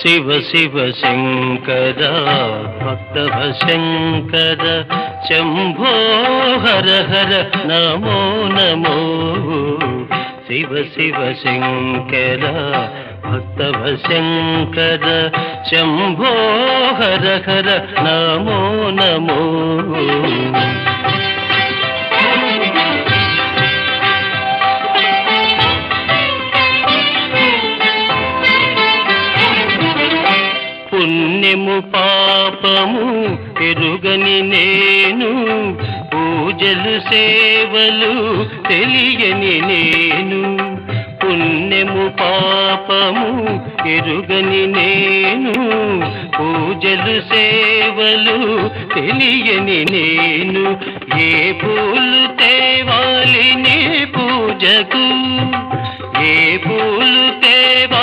శివ శివ శంకర భక్తవ శంకర శంభో హర హర నమో నమో శివ శివ శంకర భక్తవ శంకర శంభో హర హర నమో నమో పుణ్యము పాపము ఎరుగని నేను పూజలు సేవలు తెలియని నేను పుణ్యము పాపము ఎరుగని నేను పూజలు సేవలు తెలియని నేను ఏ పూలు తేవాలి నీ పూజకు ఏ పూలు తేవాలి